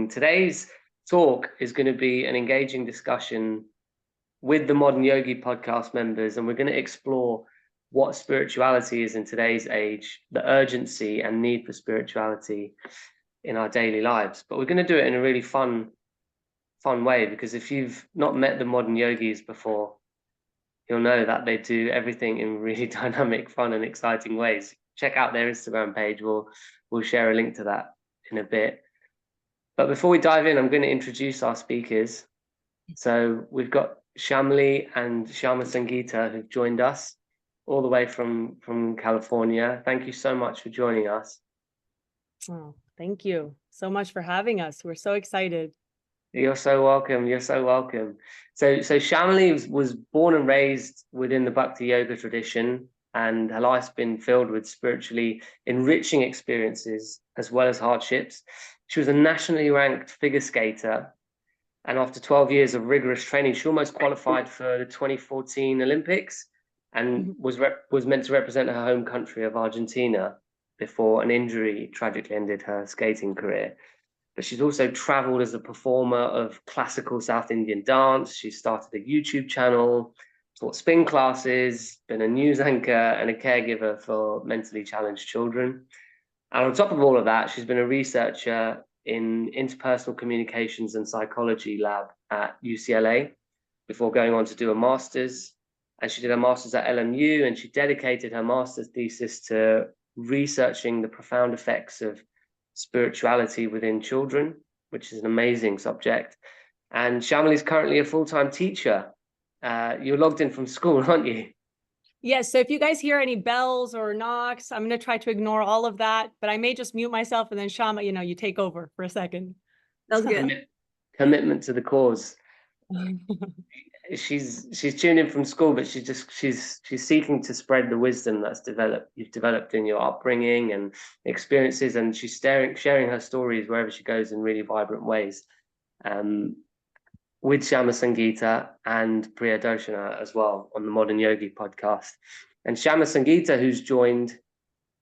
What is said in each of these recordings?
Today's talk is going to be an engaging discussion with the Modern Yogi podcast members, and we're going to explore what spirituality is in today's age, the urgency and need for spirituality in our daily lives. But we're going to do it in a really fun way, because if you've not met the Modern Yogis before, you'll know that they do everything in really dynamic, fun and exciting ways. Check out their Instagram page. We'll share a link to that in a bit. But before we dive in, I'm going to introduce our speakers. So we've got Shyamali and Sangita, who've joined us all the way from California. Thank you so much for joining us. Oh, thank you so much for having us. We're so excited. You're so welcome. You're so welcome. So Shyamali was born and raised within the Bhakti Yoga tradition, and her life's been filled with spiritually enriching experiences as well as hardships. She was a nationally ranked figure skater, and after 12 years of rigorous training, she almost qualified for the 2014 Olympics and was meant to represent her home country of Argentina before an injury tragically ended her skating career. But she's also traveled as a performer of classical South Indian dance. She started a YouTube channel, taught spin classes, been a news anchor and a caregiver for mentally challenged children. And on top of all of that, she's been a researcher in interpersonal communications and psychology lab at UCLA before going on to do a master's. And she did a master's at LMU, and she dedicated her master's thesis to researching the profound effects of spirituality within children, which is an amazing subject. And Shyamali is currently a full-time teacher. You're logged in from school, aren't you? Yes. So if you guys hear any bells or knocks, I'm going to try to ignore all of that, but I may just mute myself, and then Shama, you take over for a second. That's good. Commitment to the cause. She's tuned in from school, but she's seeking to spread the wisdom that's you've developed in your upbringing and experiences, and she's sharing her stories wherever she goes in really vibrant ways. With Shama Sangita and Priya Darshana as well on the Modern Yogi podcast. And Shama Sangita, who's joined,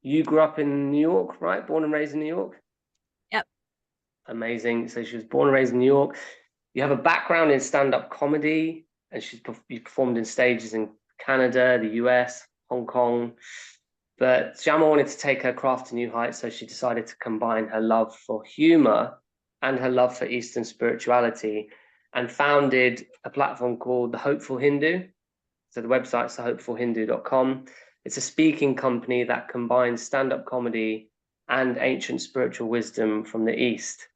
you grew up in New York, right? Born and raised in New York? Yep. Amazing. So she was born and raised in New York. You have a background in stand-up comedy, and you performed in stages in Canada, the US, Hong Kong. But Shama wanted to take her craft to new heights, so she decided to combine her love for humor and her love for Eastern spirituality, and founded a platform called The Hopeful Hindu. So the website's thehopefulhindu.com. It's a speaking company that combines stand-up comedy and ancient spiritual wisdom from the East.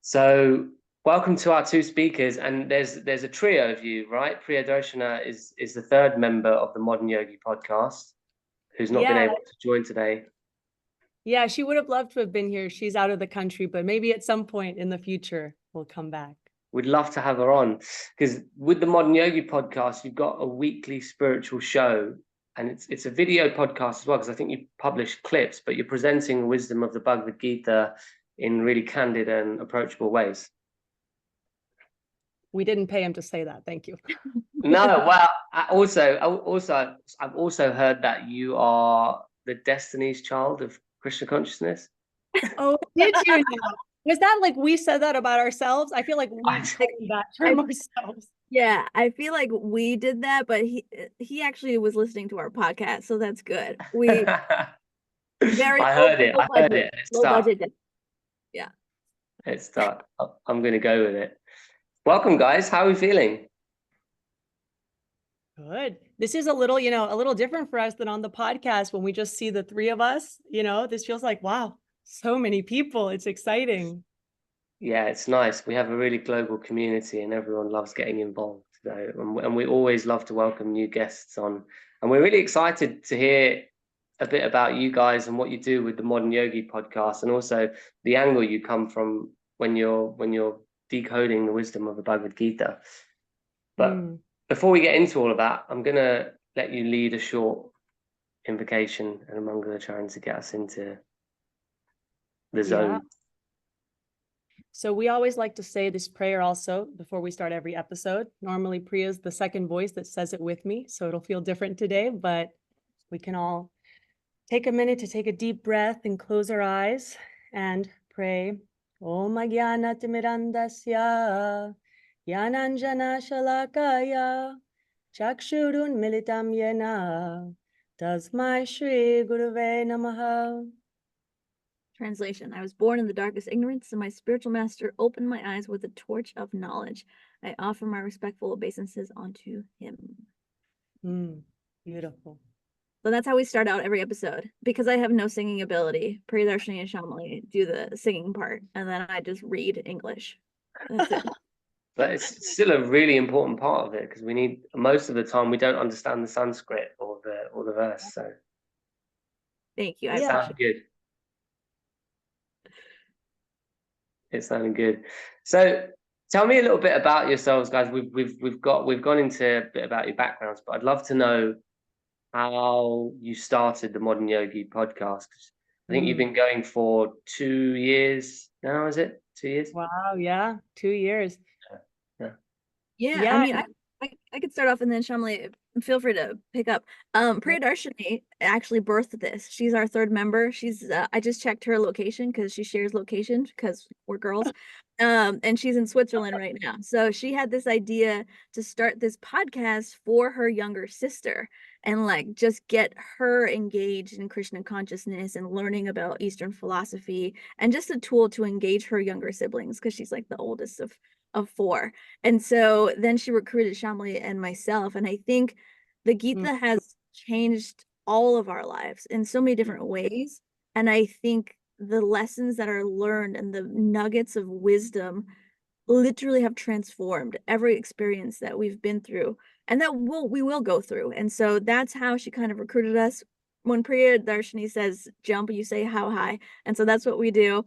So welcome to our two speakers. And there's a trio of you, right? Priya Darshana is the third member of the Modern Yogi podcast, who's not been able to join today. Yeah, she would have loved to have been here. She's out of the country, but maybe at some point in the future, we'll come back. We'd love to have her on, because with the Modern Yogi podcast, you've got a weekly spiritual show, and it's a video podcast as well, because I think you publish clips, but you're presenting wisdom of the Bhagavad-gita in really candid and approachable ways. We didn't pay him to say that. Thank you. No, well, I've also heard that you are the Destiny's Child of Krishna consciousness. Oh, did you know? Was that like we said that about ourselves? I feel like we taken that from ourselves. Yeah, I feel like we did that, but he actually was listening to our podcast, so that's good. We very I heard it. Low budget. Yeah. It's stuck. I'm going to go with it. Welcome, guys. How are we feeling? Good. This is a little different for us than on the podcast when we just see the three of us. This feels like, wow, so many people. It's exciting. Yeah, it's nice. We have a really global community, and everyone loves getting involved. And we always love to welcome new guests on. And we're really excited to hear a bit about you guys and what you do with the Modern Yogi podcast, and also the angle you come from when you're decoding the wisdom of the Bhagavad-gita. But before we get into all of that, I'm going to let you lead a short invocation, and I'm going to try to get us into the zone. Yeah. So we always like to say this prayer also before we start every episode. Normally Priya's the second voice that says it with me, so it'll feel different today, but we can all take a minute to take a deep breath and close our eyes and pray. Om Ajnana-timirandasya Jnananjana Shalakaya Chakshurun Militam Yena Tasmai Shri Gurave Namaha. Translation: I was born in the darkest ignorance, and my spiritual master opened my eyes with a torch of knowledge. I offer my respectful obeisances unto him. Beautiful. So that's how we start out every episode. Because I have no singing ability, Priyadarshini and Shyamali do the singing part, and then I just read English. That's it. But it's still a really important part of it, because we need, most of the time we don't understand the Sanskrit or the verse. So Thank you. it sounds good. It's sounding good. So tell me a little bit about yourselves, guys. We've gone into a bit about your backgrounds, but I'd love to know how you started the Modern Yogi podcast. I think you've been going for 2 years now, is it? 2 years? Wow, yeah, 2 years. Yeah, I mean, I could start off, and then Shyamali, feel free to pick up. Priyadarshini actually birthed this. She's our third member. She's I just checked her location because she shares location because we're girls. And she's in Switzerland right now. So she had this idea to start this podcast for her younger sister and like just get her engaged in Krishna consciousness and learning about Eastern philosophy, and just a tool to engage her younger siblings because she's like the oldest of 4. And so then she recruited Shyamali and myself. And I think the Gita has changed all of our lives in so many different ways. And I think the lessons that are learned and the nuggets of wisdom literally have transformed every experience that we've been through and that we will go through. And so that's how she kind of recruited us. When Priyadarshini says jump, you say how high. And so that's what we do.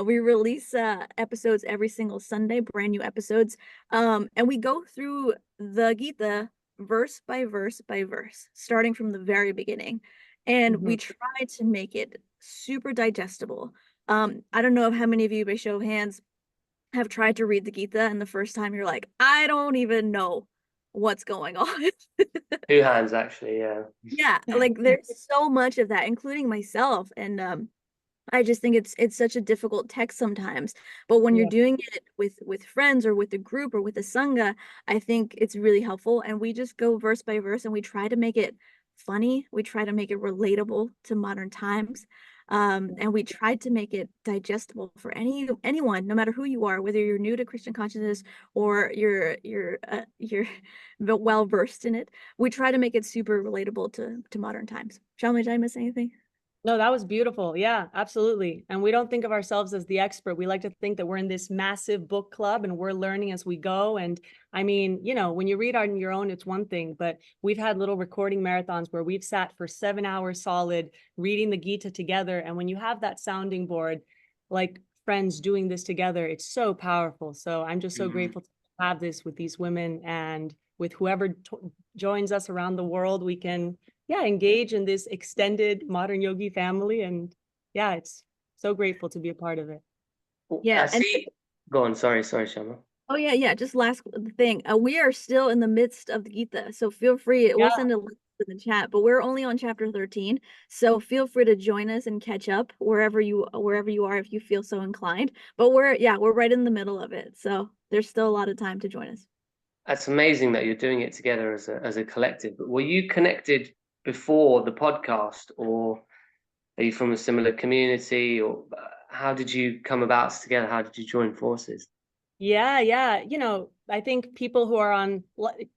We release episodes every single Sunday, brand new episodes. And we go through the Gita verse by verse by verse, starting from the very beginning. And we try to make it super digestible. I don't know how many of you, by show of hands, have tried to read the Gita, and the first time you're like, I don't even know what's going on. 2 hands, actually, yeah. Yeah, like there's so much of that, including myself. And I just think it's such a difficult text sometimes. But when you're doing it with friends or with a group or with a sangha, I think it's really helpful. And we just go verse by verse, and we try to make it funny. We try to make it relatable to modern times. And we tried to make it digestible for anyone, no matter who you are, whether you're new to Christian consciousness or you're well versed in it. We try to make it super relatable to modern times. Shyamali, did I miss anything? No, that was beautiful. Yeah, absolutely. And we don't think of ourselves as the expert. We like to think that we're in this massive book club and we're learning as we go. And I mean, you know, when you read on your own, it's one thing, but we've had little recording marathons where we've sat for 7 hours solid reading the Gita together. And when you have that sounding board, like friends doing this together, it's so powerful. So I'm just so grateful to have this with these women, and with whoever joins us around the world, we can engage in this extended modern yogi family. And yeah, it's so grateful to be a part of it. Yeah. I see. Go on. Sorry, Shama. Oh yeah. Just last thing. We are still in the midst of the Gita, so feel free. We'll send a link in the chat, but we're only on chapter 13. So feel free to join us and catch up wherever you are if you feel so inclined. But we're right in the middle of it. So there's still a lot of time to join us. That's amazing that you're doing it together as a collective. But were you connected before the podcast, or are you from a similar community, or how did you come about together? How did you join forces? Yeah. You know, I think people who are on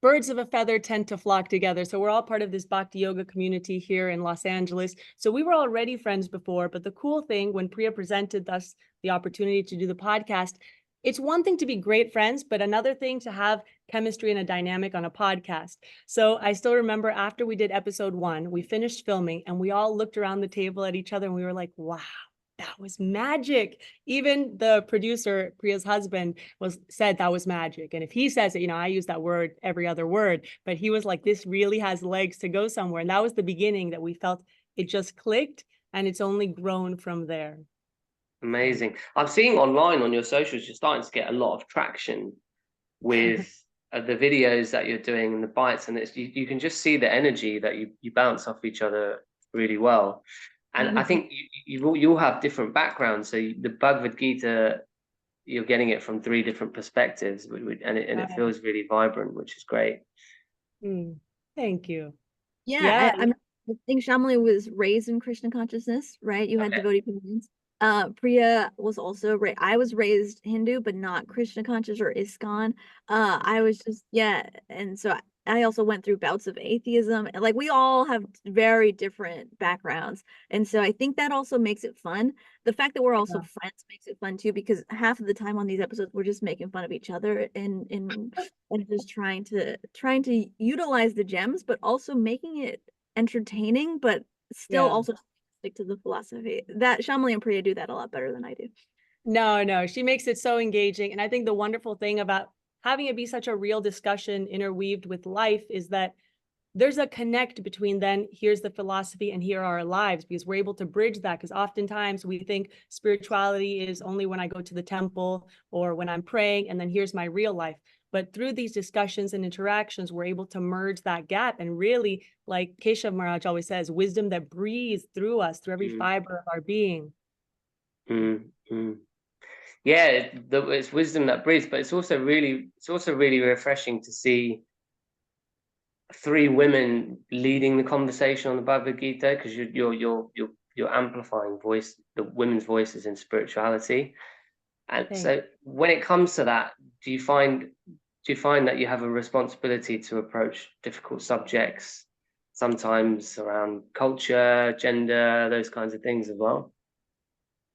birds of a feather tend to flock together. So we're all part of this Bhakti Yoga community here in Los Angeles. So we were already friends before. But the cool thing, when Priya presented us the opportunity to do the podcast, it's one thing to be great friends, but another thing to have chemistry and a dynamic on a podcast. So I still remember after we did episode 1, we finished filming and we all looked around the table at each other and we were like, wow, that was magic. Even the producer, Priya's husband, said that was magic. And if he says it, you know, I use that word every other word, but he was like, this really has legs to go somewhere. And that was the beginning that we felt it just clicked, and it's only grown from there. Amazing. I'm seeing online on your socials, you're starting to get a lot of traction with the videos that you're doing and the bites, and it's you can just see the energy that you bounce off each other really well. And I think you all have different backgrounds. So the Bhagavad-gita you're getting it from 3 different perspectives, and it feels really vibrant, which is great. Thank you. Yeah, I think Shyamali was raised in Krishna consciousness, right? You had devotee parents. Priya was also I was raised Hindu, but not Krishna conscious or ISKCON. I was just, and so I also went through bouts of atheism, and like we all have very different backgrounds, and so I think that also makes it fun. The fact that we're also friends makes it fun too, because half of the time on these episodes we're just making fun of each other and just trying to utilize the gems, but also making it entertaining, but still also stick to the philosophy. That Shyamali and Priya do that a lot better than I do. No, she makes it so engaging. And I think the wonderful thing about having it be such a real discussion interweaved with life is that there's a connect between then here's the philosophy and here are our lives, because we're able to bridge that. Because oftentimes we think spirituality is only when I go to the temple or when I'm praying, and then here's my real life. But through these discussions and interactions, we're able to merge that gap and really, like Keshav Maharaj always says, wisdom that breathes through us, through every fiber of our being. Yeah, it's wisdom that breathes, but it's also really refreshing to see 3 women leading the conversation on the Bhagavad Gita, because you're amplifying the women's voices in spirituality. And so when it comes to that, do you find that you have a responsibility to approach difficult subjects, sometimes around culture, gender, those kinds of things as well?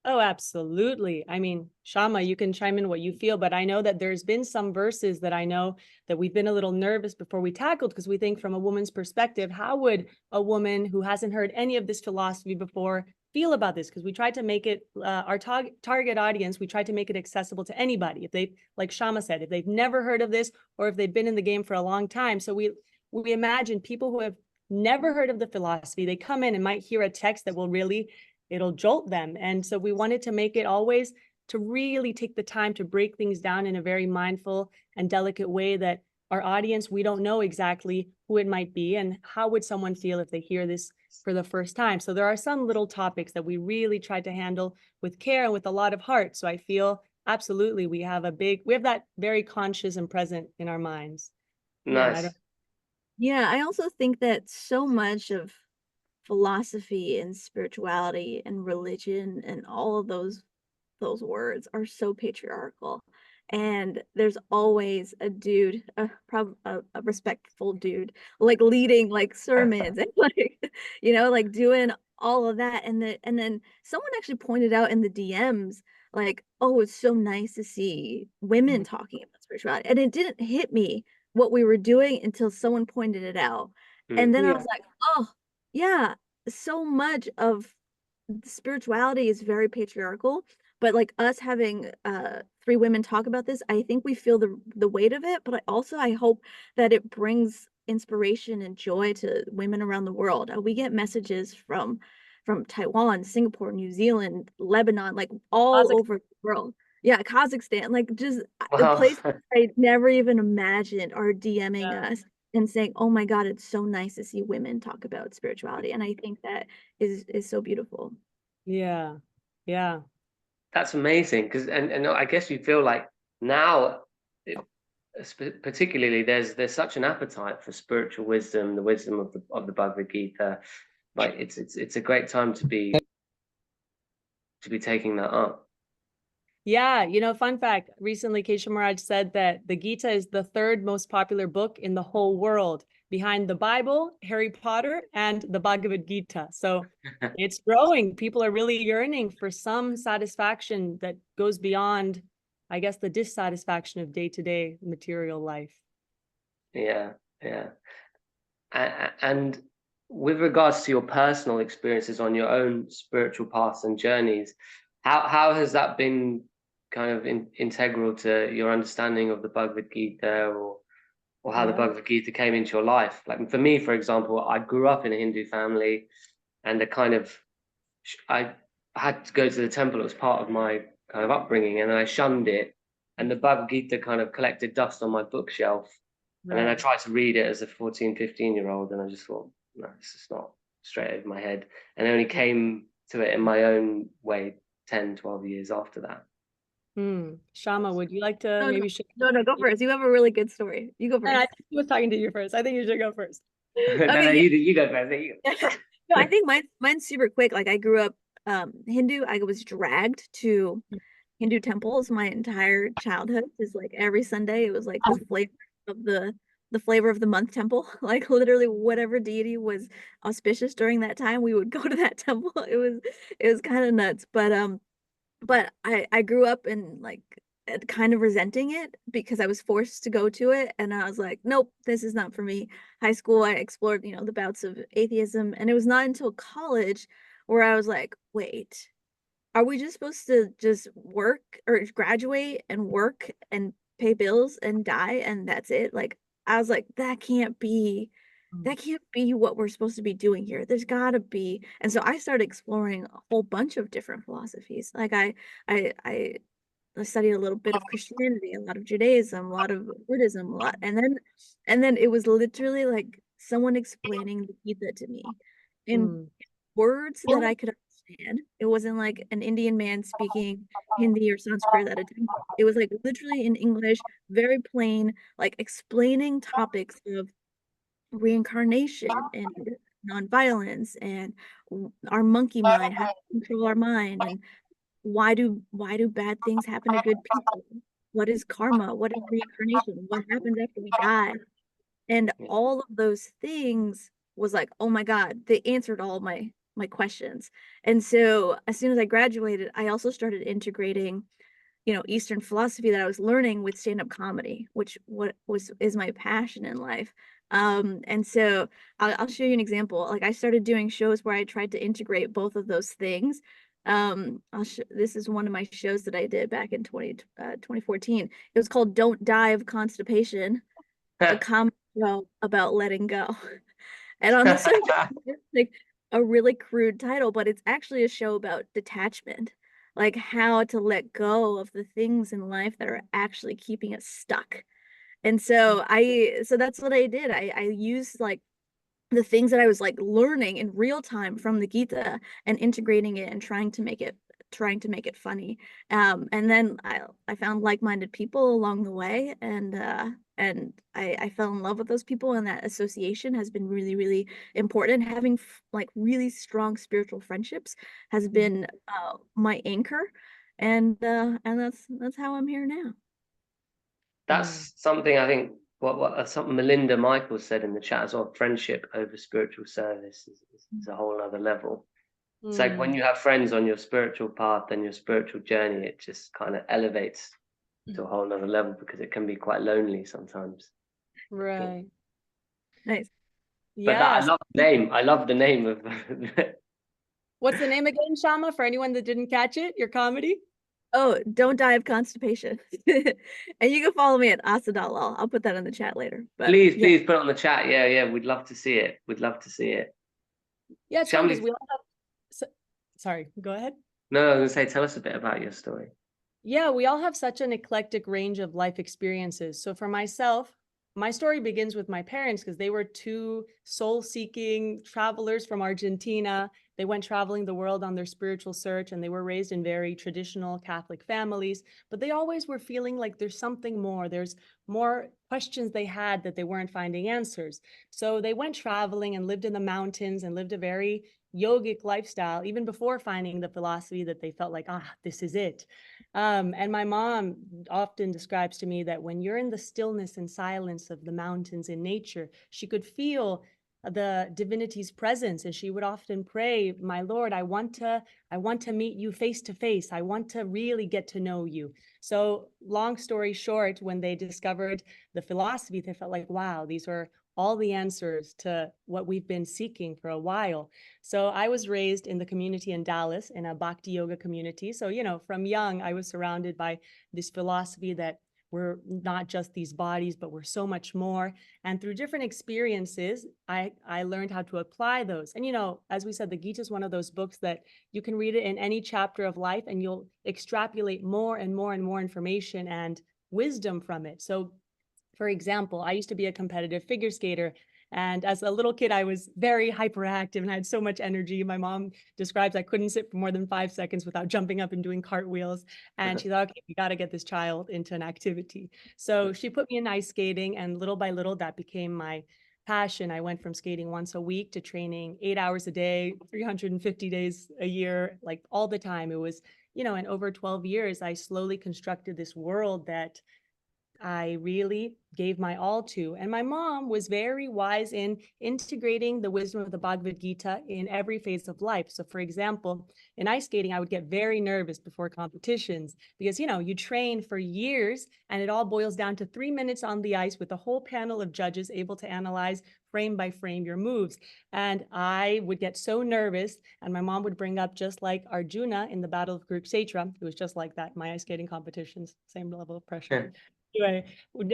Oh, absolutely. I mean, Shama, you can chime in what you feel, but I know that there's been some verses that I know that we've been a little nervous before we tackled, because we think from a woman's perspective, how would a woman who hasn't heard any of this philosophy before feel about this? Because we tried to make it our target audience, we tried to make it accessible to anybody. If they, like Shama said, if they've never heard of this or if they've been in the game for a long time. So we imagine people who have never heard of the philosophy, they come in and might hear a text that will really, it'll jolt them. And so we wanted to make it always to really take the time to break things down in a very mindful and delicate way that our audience, we don't know exactly who it might be and how would someone feel if they hear this for the first time. So there are some little topics that we really tried to handle with care and with a lot of heart. So I feel absolutely we have that very conscious and present in our minds. Nice. I also think that so much of philosophy and spirituality and religion and all of those words are so patriarchal, and there's always a dude, a respectful dude, like leading like sermons and like like doing all of that, and then someone actually pointed out in the DMs like, oh, it's so nice to see women talking about spirituality, and it didn't hit me what we were doing until someone pointed it out. And then I was like, oh yeah, so much of spirituality is very patriarchal, but like us having 3 women talk about this, I think we feel the weight of it, but I hope that it brings inspiration and joy to women around the world. We get messages from Taiwan, Singapore, New Zealand, Lebanon, like all over the world. Yeah, Kazakhstan, like just the places I never even imagined are DMing us and saying, oh my God, it's so nice to see women talk about spirituality. And I think that is so beautiful. Yeah. That's amazing, because and I guess you feel like now, particularly, there's such an appetite for spiritual wisdom, the wisdom of the Bhagavad Gita. Like it's a great time to be taking that up. Yeah, fun fact, recently Keshav Maharaj said that the Gita is the 3rd most popular book in the whole world, behind the Bible, Harry Potter, and the Bhagavad-gita. So it's growing. People are really yearning for some satisfaction that goes beyond, I guess, the dissatisfaction of day-to-day material life. Yeah. And with regards to your personal experiences on your own spiritual paths and journeys, how has that been kind of integral to your understanding of the Bhagavad Gita, or how the Bhagavad Gita came into your life? Like for me, for example, I grew up in a Hindu family, and I had to go to the temple. It was part of my kind of upbringing, and I shunned it. And the Bhagavad Gita kind of collected dust on my bookshelf. And then I tried to read it as a 14, 15-year-old, and I just thought, no, this is not straight over my head. And I only came to it in my own way 10, 12 years after that. Shama, would you like to No, maybe share? no, go first. You have a really good story. You go And I first. think he was talking to you first. I think you should go first. No, Okay, you go first. You go. no, I think mine's super quick. Like I grew up Hindu. I was dragged to Hindu temples my entire childhood. Is like every Sunday it was like of the flavor of the month temple. Like literally whatever deity was auspicious during that time, we would go to that temple. It was kind of nuts. But I grew up in like kind of resenting it because I was forced to go to it, and I was like, nope, this is not for me. High school, I explored, the bouts of atheism, and it was not until college where I was like, wait, are we just supposed to just work or graduate and work and pay bills and die and that's it? Like I was like, that can't be what we're supposed to be doing here. There's gotta be. And so I started exploring a whole bunch of different philosophies. Like I studied a little bit of Christianity, a lot of Judaism, a lot of Buddhism, a lot, and then it was literally like someone explaining the Gita to me in words that I could understand. It wasn't like an Indian man speaking Hindi or Sanskrit at a time. It was like literally in English, very plain, like explaining topics of reincarnation and nonviolence and our monkey mind, how to control our mind, and why do bad things happen to good people? What is karma? What is reincarnation? What happens after we die? And all of those things was like, oh my God, they answered all my questions. And so as soon as I graduated, I also started integrating, Eastern philosophy that I was learning with stand-up comedy, which is my passion in life. And so I'll show you an example. Like I started doing shows where I tried to integrate both of those things. This is one of my shows that I did back in 2014. It was called Don't Die of Constipation, a comedy show about letting go. And on the surface, it's like a really crude title, but it's actually a show about detachment, like how to let go of the things in life that are actually keeping us stuck. And so that's what I did. I used like the things that I was like learning in real time from the Gita and integrating it and trying to make it funny. And then I found like-minded people along the way, and I fell in love with those people, and that association has been really, really important. Having like really strong spiritual friendships has been my anchor, and that's how I'm here now. That's something I think what something Melinda Michaels said in the chat as well. Friendship over spiritual service is a whole other level. It's like when you have friends on your spiritual path and your spiritual journey, it just kind of elevates to a whole other level because it can be quite lonely sometimes. Right. Nice. But I love the name. I love the name of. What's the name again, Shama, for anyone that didn't catch it? Your comedy? Oh, Don't Die of Constipation. And you can follow me at Asadalal. I'll put that in the chat later. But Please put it on the chat. Yeah, we'd love to see it. We'd love to see it. Yeah, it's funny because we all have. Sorry, go ahead. No, I was gonna say, tell us a bit about your story. Yeah, we all have such an eclectic range of life experiences. So for myself, my story begins with my parents because they were two soul-seeking travelers from Argentina. They went traveling the world on their spiritual search, and they were raised in very traditional Catholic families, but they always were feeling like there's something more. There's more questions they had that they weren't finding answers. So they went traveling and lived in the mountains and lived a very yogic lifestyle, even before finding the philosophy that they felt like, this is it. And my mom often describes to me that when you're in the stillness and silence of the mountains in nature, she could feel the divinity's presence, and she would often pray, my Lord, I want to meet you face to face. I want to really get to know you. So long story short, when they discovered the philosophy, they felt like, wow, these are all the answers to what we've been seeking for a while. So I was raised in the community in Dallas in a Bhakti yoga community. So, from young, I was surrounded by this philosophy that we're not just these bodies, but we're so much more. And through different experiences, I learned how to apply those. And, as we said, the Gita is one of those books that you can read it in any chapter of life and you'll extrapolate more and more and more information and wisdom from it. So for example, I used to be a competitive figure skater, And as a little kid, I was very hyperactive and I had so much energy. My mom describes I couldn't sit for more than 5 seconds without jumping up and doing cartwheels. And she thought, okay, we got to get this child into an activity. So she put me in ice skating, and little by little, that became my passion. I went from skating once a week to training 8 hours a day, 350 days a year, like all the time. It was, in over 12 years, I slowly constructed this world that I really gave my all to. And my mom was very wise in integrating the wisdom of the Bhagavad-gita in every phase of life. So for example, in ice skating, I would get very nervous before competitions because, you train for years and it all boils down to 3 minutes on the ice with a whole panel of judges able to analyze frame by frame your moves. And I would get so nervous, and my mom would bring up, just like Arjuna in the Battle of Kurukshetra, it was just like that, my ice skating competitions, same level of pressure. Anyway,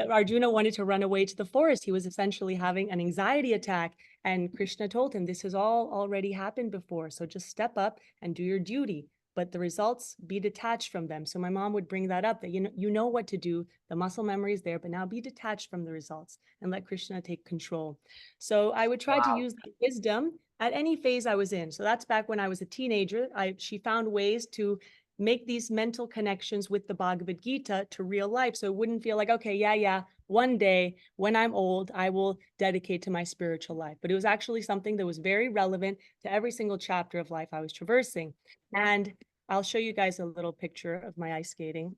Arjuna wanted to run away to the forest. He was essentially having an anxiety attack. And Krishna told him, this has all already happened before. So just step up and do your duty. But the results, be detached from them. So my mom would bring that up, that you know what to do. The muscle memory is there, but now be detached from the results and let Krishna take control. So I would try to use the wisdom at any phase I was in. So that's back when I was a teenager. She found ways to make these mental connections with the Bhagavad-gita to real life. So it wouldn't feel like, okay, yeah, one day when I'm old, I will dedicate to my spiritual life. But it was actually something that was very relevant to every single chapter of life I was traversing. And I'll show you guys a little picture of my ice skating.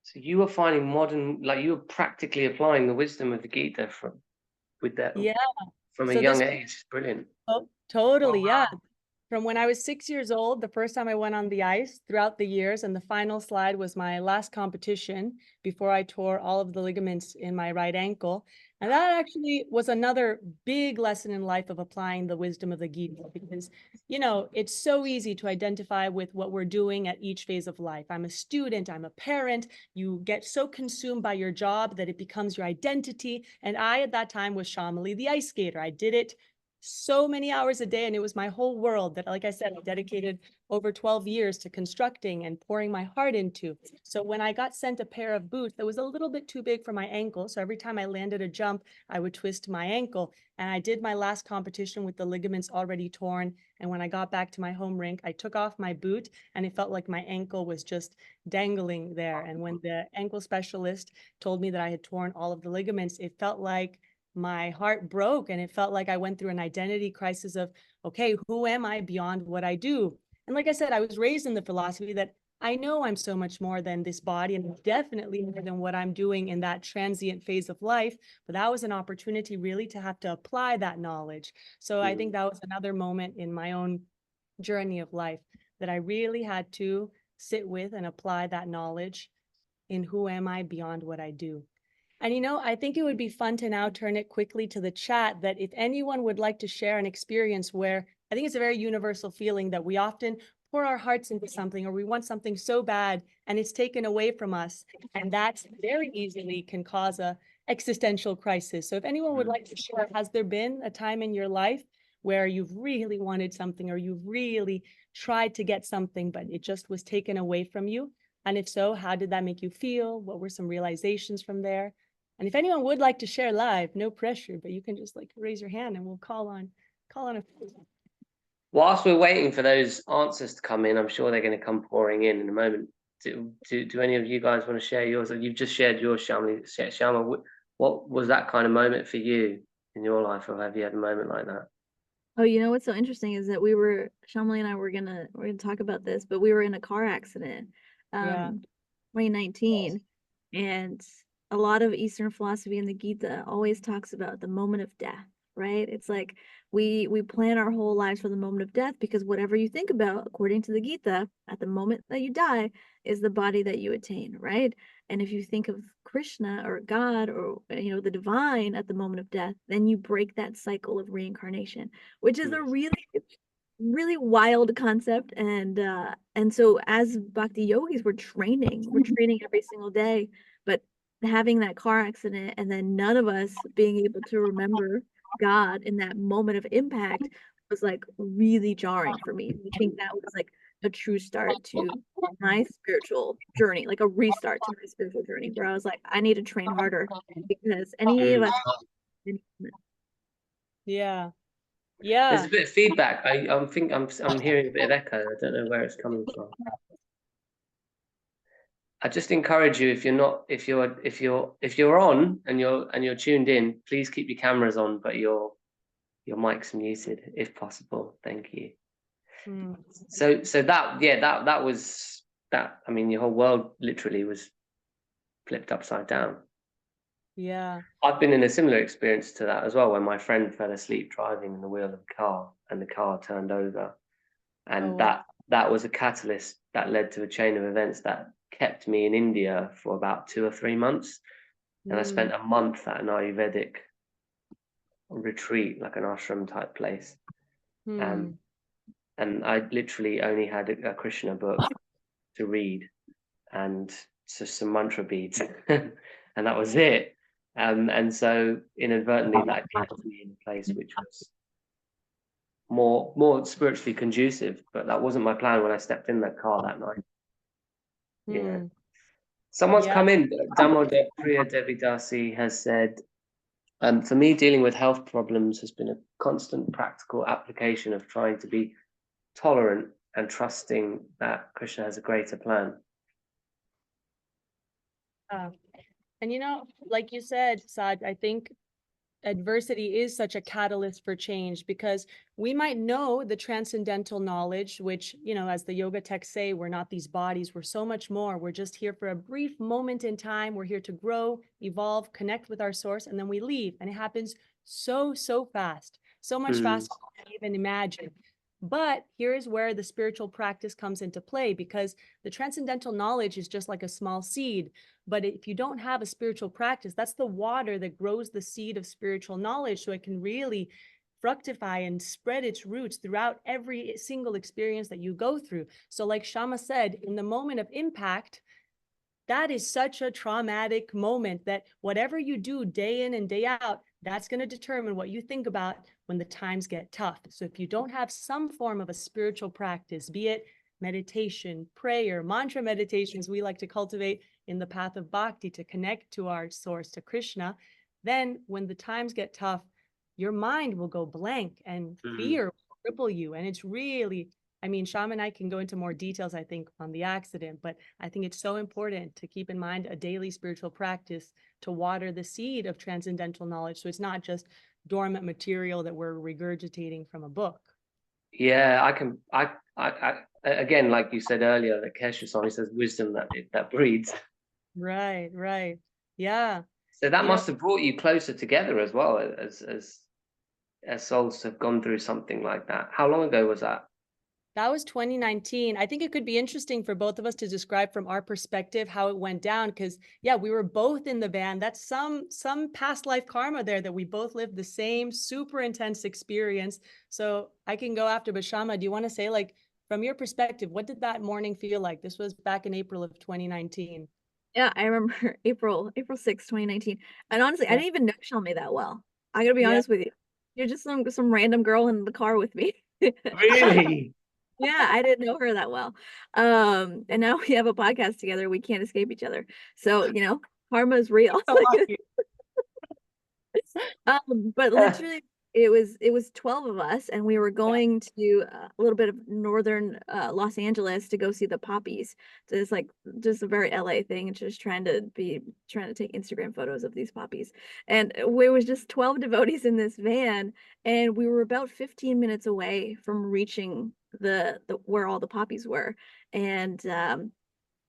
So you were finding you were practically applying the wisdom of the Gita from a young age. It's brilliant. Oh, totally. Wow. Yeah. From when I was 6 years old, the first time I went on the ice, throughout the years, and the final slide was my last competition before I tore all of the ligaments in my right ankle. And that actually was another big lesson in life of applying the wisdom of the Gita, because, it's so easy to identify with what we're doing at each phase of life. I'm a student, I'm a parent. You get so consumed by your job that it becomes your identity. And I, at that time, was Shyamali, the ice skater. I did it so many hours a day, and it was my whole world that, like I said, I dedicated over 12 years to constructing and pouring my heart into. So when I got sent a pair of boots that was a little bit too big for my ankle, so every time I landed a jump, I would twist my ankle. And I did my last competition with the ligaments already torn. And when I got back to my home rink, I took off my boot and it felt like my ankle was just dangling there. And when the ankle specialist told me that I had torn all of the ligaments, it felt like my heart broke, and it felt like I went through an identity crisis of, okay, who am I beyond what I do? And like I said, I was raised in the philosophy that I know I'm so much more than this body, and definitely more than what I'm doing in that transient phase of life. But that was an opportunity really to have to apply that knowledge. So I think that was another moment in my own journey of life that I really had to sit with and apply that knowledge in who am I beyond what I do. And I think it would be fun to now turn it quickly to the chat, that if anyone would like to share an experience where, I think it's a very universal feeling that we often pour our hearts into something, or we want something so bad and it's taken away from us. And that very easily can cause a existential crisis. So if anyone would like to share, has there been a time in your life where you've really wanted something, or you've really tried to get something, but it just was taken away from you? And if so, how did that make you feel? What were some realizations from there? And if anyone would like to share live, no pressure, but you can just raise your hand and we'll call on a. Whilst we're waiting for those answers to come in, I'm sure they're going to come pouring in a moment. Do any of you guys want to share yours? You've just shared yours, Shyamali. Shyamali, what was that kind of moment for you in your life, or have you had a moment like that? Oh, what's so interesting is that Shyamali and I were gonna talk about this, but we were in a car accident, 2019, and a lot of Eastern philosophy in the Gita always talks about the moment of death, right? It's like we plan our whole lives for the moment of death, because whatever you think about, according to the Gita, at the moment that you die is the body that you attain, right? And if you think of Krishna or God or the divine at the moment of death, then you break that cycle of reincarnation, which is a really wild concept. And so as bhakti yogis, we're training every single day, but having that car accident and then none of us being able to remember God in that moment of impact was really jarring for me. I think that was a true start to my spiritual journey, a restart to my spiritual journey, where I was like, I need to train harder, because any of us. Yeah. There's Yeah. a bit of feedback. I'm hearing a bit of echo. I don't know where it's coming from. I just encourage you, if you're on and you're tuned in, please keep your cameras on, but your mic's muted if possible. Thank you. Mm. So that was that. I mean, your whole world literally was flipped upside down. Yeah. I've been in a similar experience to that as well, when my friend fell asleep driving in the wheel of a car and the car turned over, and Oh, wow. that was a catalyst that led to a chain of events that kept me in India for about 2 or 3 months, and I spent a month at an Ayurvedic retreat, like an ashram type place, Mm. and I literally only had a Krishna book to read and just some mantra beads, and that was it. And so inadvertently that kept me in a place which was more spiritually conducive, but that wasn't my plan when I stepped in that car that night. Yeah. Mm. Someone's Yeah. come in. Damodar Priya Devi Dasi has said, for me, dealing with health problems has been a constant practical application of trying to be tolerant and trusting that Krishna has a greater plan. And like you said, Saj, I think adversity is such a catalyst for change, because we might know the transcendental knowledge, which, as the yoga texts say, we're not these bodies, we're so much more. We're just here for a brief moment in time. We're here to grow, evolve, connect with our source, and then we leave. And it happens so fast, so much faster than we even imagine. But here is where the spiritual practice comes into play, because the transcendental knowledge is just like a small seed. But if you don't have a spiritual practice, that's the water that grows the seed of spiritual knowledge, so it can really fructify and spread its roots throughout every single experience that you go through. So like Shama said, in the moment of impact, that is such a traumatic moment that whatever you do day in and day out, that's going to determine what you think about when the times get tough. So if you don't have some form of a spiritual practice, be it meditation, prayer, mantra meditations, we like to cultivate in the path of bhakti to connect to our source, to Krishna, then when the times get tough, your mind will go blank and fear will cripple you. And it's really, Shama and I can go into more details, I think, on the accident, but I think it's so important to keep in mind a daily spiritual practice to water the seed of transcendental knowledge, so it's not just dormant material that we're regurgitating from a book. Yeah, I again, like you said earlier, that Kesha Swami says wisdom that breeds. Right. Yeah. So that must have brought you closer together as well, as souls have gone through something like that. How long ago was that? That was 2019. I think it could be interesting for both of us to describe from our perspective how it went down, because we were both in the van. That's some past life karma there, that we both lived the same super intense experience. So I can go after, but Shama, do you want to say, like, from your perspective, what did that morning feel like? This was back in April of 2019. Yeah, I remember April 6th, 2019. And honestly, I didn't even know Shyamali that well. I gotta be honest with you. You're just some random girl in the car with me. Really? Yeah, I didn't know her that well. And now we have a podcast together. We can't escape each other. So, karma is real. But literally it was 12 of us, and we were going to a little bit of northern Los Angeles to go see the poppies. So it's like just a very LA thing, and just trying to take Instagram photos of these poppies. And we was just 12 devotees in this van, and we were about 15 minutes away from reaching the where all the poppies were. And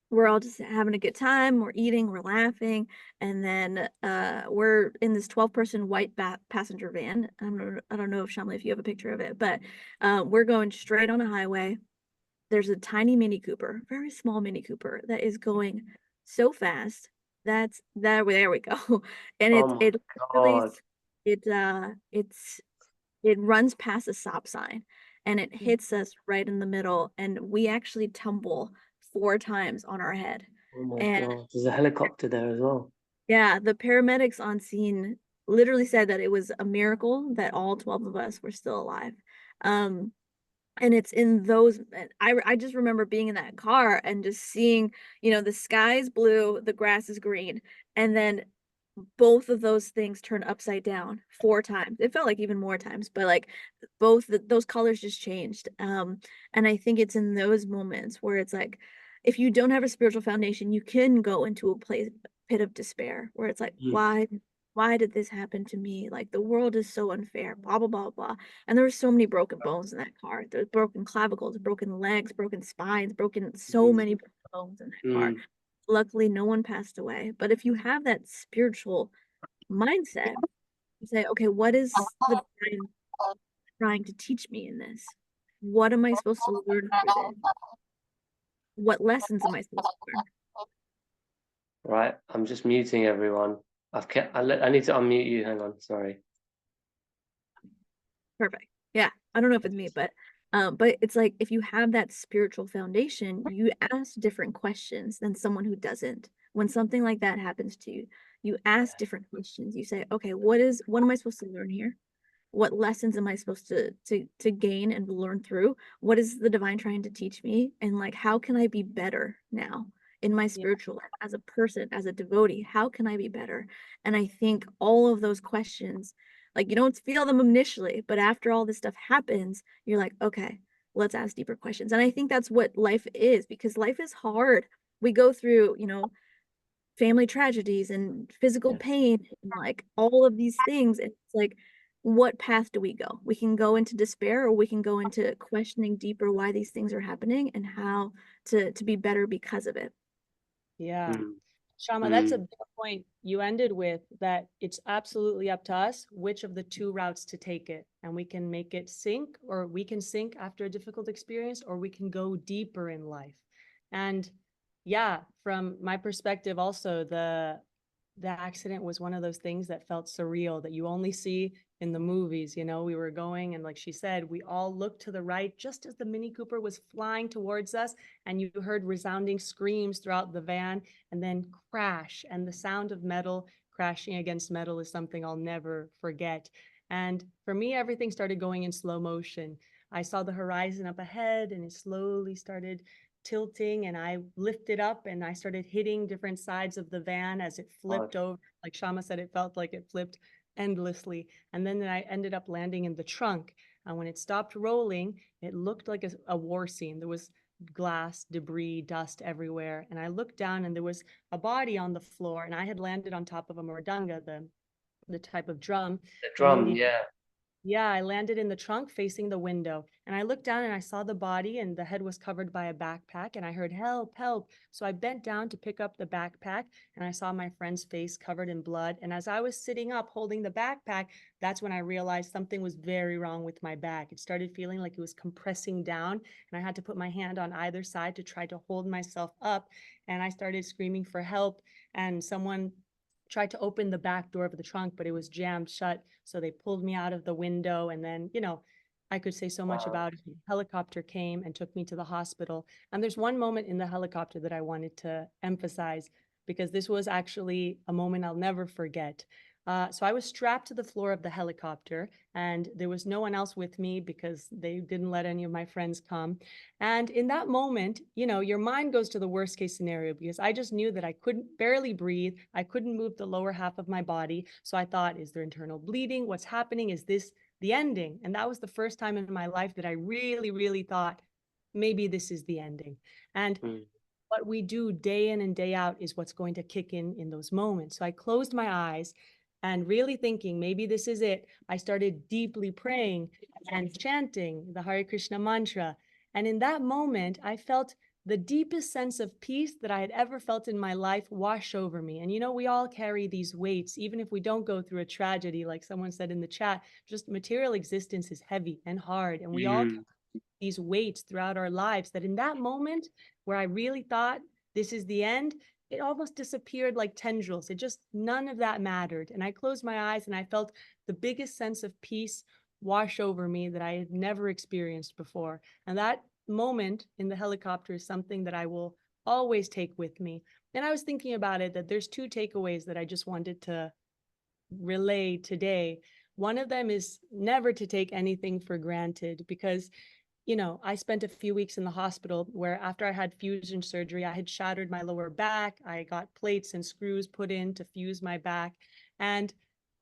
we're all just having a good time. We're eating, we're laughing, and then we're in this 12-person white passenger van. I don't know if Shyamali, if you have a picture of it, but we're going straight on a highway. There's a tiny Mini Cooper, very small Mini Cooper, that is going so fast. There we go. And it really God. it runs past a stop sign, and it hits us right in the middle, and we actually tumble 4 times on our head. Oh my And God. There's a helicopter there as well. yeah, the paramedics on scene literally said that it was a miracle that all 12 of us were still alive. And it's in those, I just remember being in that car and just seeing, the sky is blue, the grass is green, and then both of those things turned upside down 4 times. It felt like even more times, but like those colors just changed. And I think it's in those moments where it's like, if you don't have a spiritual foundation, you can go into a pit of despair where it's like, why did this happen to me? Like, the world is so unfair, blah, blah, blah, blah. And there were so many broken bones in that car. There's broken clavicles, broken legs, broken spines, so many bones in that car. Luckily, no one passed away. But if you have that spiritual mindset, you say, okay, what is the divine trying to teach me in this? What am I supposed to learn through this? What lessons am I supposed to learn? Right, I'm just muting everyone. I need to unmute you. Hang on, sorry. Perfect. Yeah, I don't know if it's me, but it's like, if you have that spiritual foundation, you ask different questions than someone who doesn't. When something like that happens to you, you ask different questions. You say, okay, what am I supposed to learn here? What lessons am I supposed to gain and learn through? What is the divine trying to teach me? And like, how can I be better now in my spiritual life as a person, as a devotee? How can I be better? And I think all of those questions, like, you don't feel them initially, but after all this stuff happens, you're like, okay, let's ask deeper questions. And I think that's what life is, because life is hard. We go through, family tragedies and physical pain and like all of these things. It's like, what path do we go? We can go into despair, or we can go into questioning deeper why these things are happening and how to be better because of it. Yeah. Shama, that's a big point you ended with, that it's absolutely up to us which of the two routes to take it. And we can make it sink, or we can sink after a difficult experience, or we can go deeper in life. And yeah, from my perspective also, the accident was one of those things that felt surreal, that you only see in the movies. We were going, and like she said, we all looked to the right just as the Mini Cooper was flying towards us, and you heard resounding screams throughout the van, and then crash. And the sound of metal crashing against metal is something I'll never forget. And for me, everything started going in slow motion. I saw the horizon up ahead, and it slowly started tilting, and I lifted up and I started hitting different sides of the van as it flipped over. Like Shama said, it felt like it flipped endlessly. And then I ended up landing in the trunk. And when it stopped rolling, it looked like a war scene. There was glass, debris, dust everywhere. And I looked down, and there was a body on the floor, and I had landed on top of a murdanga, the type of drum. The drum, yeah. Yeah, I landed in the trunk facing the window, and I looked down and I saw the body, and the head was covered by a backpack, and I heard, help, help. So I bent down to pick up the backpack, and I saw my friend's face covered in blood. And as I was sitting up holding the backpack, that's when I realized something was very wrong with my back. It started feeling like it was compressing down, and I had to put my hand on either side to try to hold myself up. And I started screaming for help, and someone tried to open the back door of the trunk, but it was jammed shut. So they pulled me out of the window. And then, I could say so much about it. The helicopter came and took me to the hospital. And there's one moment in the helicopter that I wanted to emphasize, because this was actually a moment I'll never forget. So I was strapped to the floor of the helicopter, and there was no one else with me because they didn't let any of my friends come. And in that moment, your mind goes to the worst case scenario, because I just knew that I couldn't barely breathe. I couldn't move the lower half of my body. So I thought, is there internal bleeding? What's happening? Is this the ending? And that was the first time in my life that I really, really thought, maybe this is the ending. And what we do day in and day out is what's going to kick in those moments. So I closed my eyes, and really thinking, maybe this is it, I started deeply praying and chanting the Hare Krishna mantra. And in that moment, I felt the deepest sense of peace that I had ever felt in my life wash over me. And we all carry these weights, even if we don't go through a tragedy, like someone said in the chat. Just material existence is heavy and hard, and we all carry these weights throughout our lives, that in that moment where I really thought this is the end, it almost disappeared like tendrils. It just, none of that mattered. And I closed my eyes, and I felt the biggest sense of peace wash over me that I had never experienced before. And that moment in the helicopter is something that I will always take with me. And I was thinking about it, that there's 2 takeaways that I just wanted to relay today. One of them is never to take anything for granted, because I spent a few weeks in the hospital where after I had fusion surgery, I had shattered my lower back. I got plates and screws put in to fuse my back. And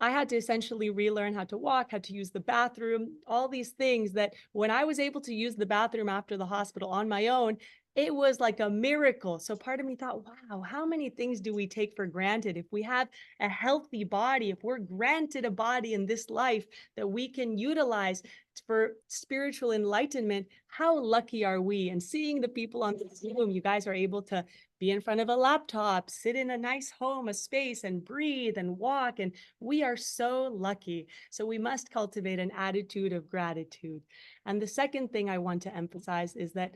I had to essentially relearn how to walk, how to use the bathroom, all these things that when I was able to use the bathroom after the hospital on my own, it was like a miracle. So part of me thought, wow, how many things do we take for granted? If we have a healthy body, if we're granted a body in this life that we can utilize for spiritual enlightenment, how lucky are we? And seeing the people on the Zoom, you guys are able to be in front of a laptop, sit in a nice home, a space, and breathe and walk. And we are so lucky. So we must cultivate an attitude of gratitude. And the second thing I want to emphasize is that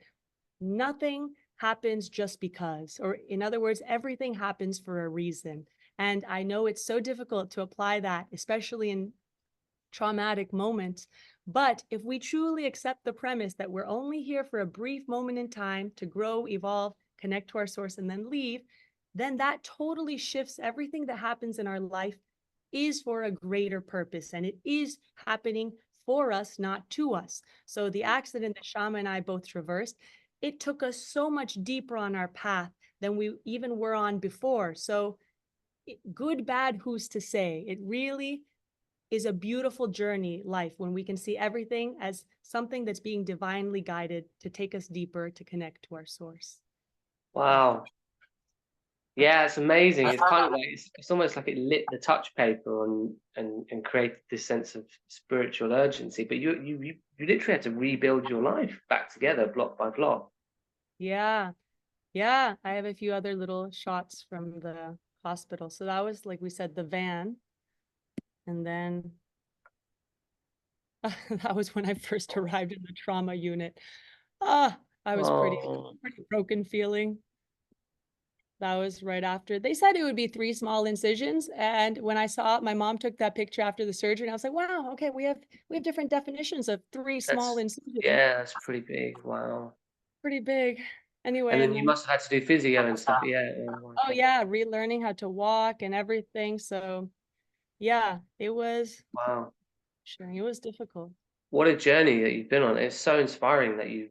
nothing happens just because, or in other words, everything happens for a reason. And I know it's so difficult to apply that, especially in traumatic moments. But if we truly accept the premise that we're only here for a brief moment in time to grow, evolve, connect to our source, and then leave, then that totally shifts everything that happens in our life is for a greater purpose. And it is happening for us, not to us. So the accident that Shama and I both traversed, it took us so much deeper on our path than we even were on before. So good, bad, who's to say? It really is a beautiful journey, life, when we can see everything as something that's being divinely guided to take us deeper, to connect to our source. Wow. Yeah, it's amazing. It's kind of like it's almost like it lit the touch paper on and created this sense of spiritual urgency. But you literally had to rebuild your life back together, block by block. Yeah, I have a few other little shots from the hospital. So that was, like we said, the van. And then that was when I first arrived in the trauma unit. I was pretty broken feeling. That was right after. They said it would be 3 small incisions. And when I saw it, my mom took that picture after the surgery, and I was like, wow, okay, we have different definitions of 3 small incisions. Yeah, that's pretty big. Wow. Pretty big. Anyway, And then you must have had to do physio and stuff. Yeah. oh yeah, relearning how to walk and everything. So yeah, it was Wow. it was difficult. What a journey that you've been on. It's so inspiring that you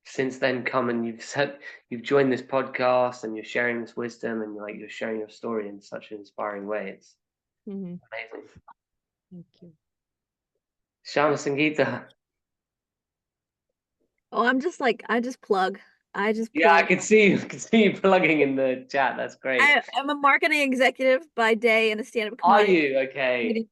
since then come and you've joined this podcast and you're sharing this wisdom and you're sharing your story in such an inspiring way. It's amazing. Thank you. Shama Sangeeta. Oh, I just plug. Yeah, I can see you plugging in the chat. That's great. I'm a marketing executive by day and a stand-up Are comedian. you? Okay.